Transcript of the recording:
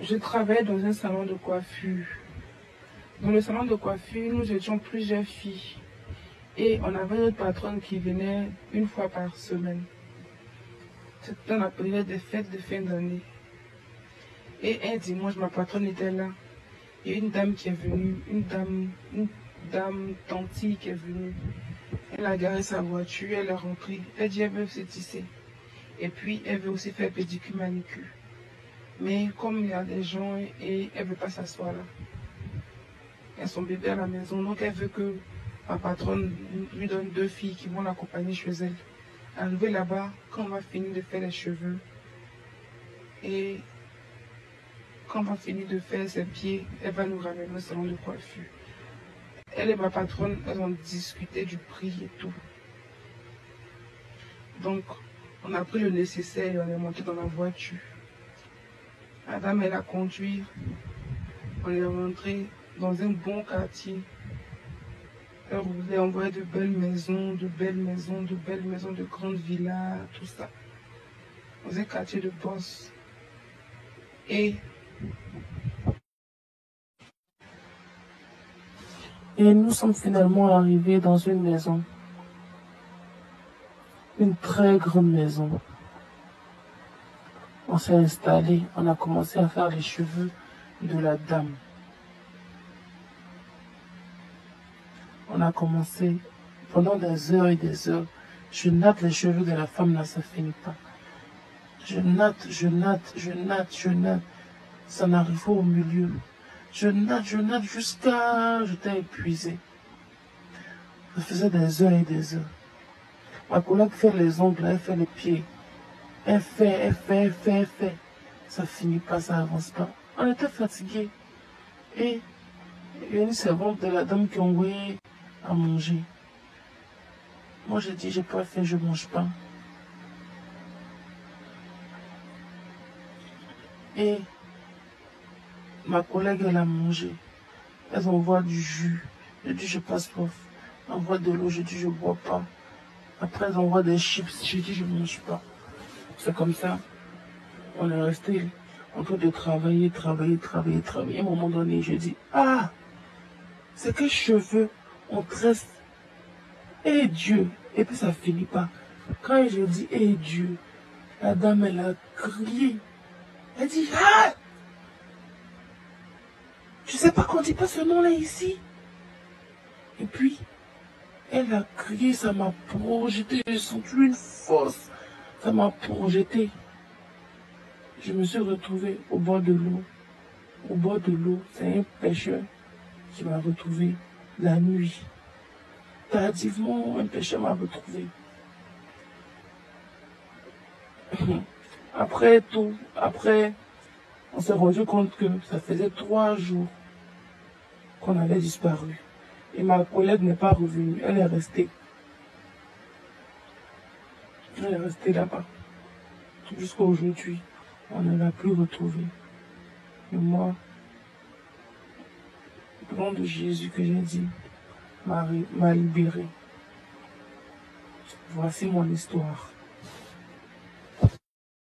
je travaillais dans un salon de coiffure. Dans le salon de coiffure, nous étions plusieurs filles. Et on avait notre patronne qui venait une fois par semaine. C'était dans la période des fêtes de fin d'année. Et un dimanche, ma patronne était là. Il y a une dame qui est venue, une dame tantille qui est venue. Elle a garé sa voiture, elle est rentrée. Elle dit qu'elle veut se tisser. Et puis, elle veut aussi faire pédicure manicure. Mais comme il y a des gens et elle ne veut pas s'asseoir là. Il y a son bébé à la maison, donc elle veut que ma patronne lui donne 2 filles qui vont l'accompagner chez elle. Arrivé là-bas, quand on va finir de faire les cheveux et quand on va finir de faire ses pieds, elle va nous ramener au salon de coiffure. Elle et ma patronne, elles ont discuté du prix et tout. Donc, on a pris le nécessaire et on est monté dans la voiture. La dame, elle a conduit. On est rentré dans un bon quartier. Elle roulait, on voyait de belles maisons, de grandes villas, tout ça. Dans un quartier de boss. Et nous sommes finalement arrivés dans une maison. Une très grande maison. On s'est installé, on a commencé à faire les cheveux de la dame. On a commencé pendant des heures et des heures. Je natte les cheveux de la femme là, ça finit pas. Je natte. Ça n'arrive pas au milieu. Je natte jusqu'à... J'étais épuisé. Ça faisait des heures et des heures. Ma collègue fait les ongles, elle fait les pieds. Elle fait. Ça finit pas, ça avance pas. On était fatigués. Et il y a une servante de la dame qui a envoyé à manger. Moi, j'ai dit, j'ai pas faim, je mange pas. Et ma collègue, elle a mangé. Elles envoient du jus. Je dis, je passe soif. Elles envoient de l'eau, je dis, je bois pas. Après, elles envoient des chips. Je dis, je mange pas. C'est comme ça. On est resté en train de travailler. À un moment donné, je dis, ah, c'est que cheveux, on tresse. Et Dieu. Et puis ça finit pas. Quand je dis, et Dieu, la dame, elle a crié. Elle dit, ah, je sais pas qu'on dit pas ce nom-là ici. Et puis, elle a crié, ça m'a projeté, j'ai senti une force. Ça m'a projeté. Je me suis retrouvé au bord de l'eau. Au bord de l'eau, c'est un pêcheur qui m'a retrouvé la nuit. Tardivement, un pêcheur m'a retrouvé. Après, on s'est rendu compte que ça faisait 3 jours qu'on avait disparu. Et ma collègue n'est pas revenue, elle est restée. Elle est restée là-bas. Jusqu'à aujourd'hui, on ne l'a plus retrouvée. Et moi, le nom de Jésus que j'ai dit m'a libéré. Voici mon histoire.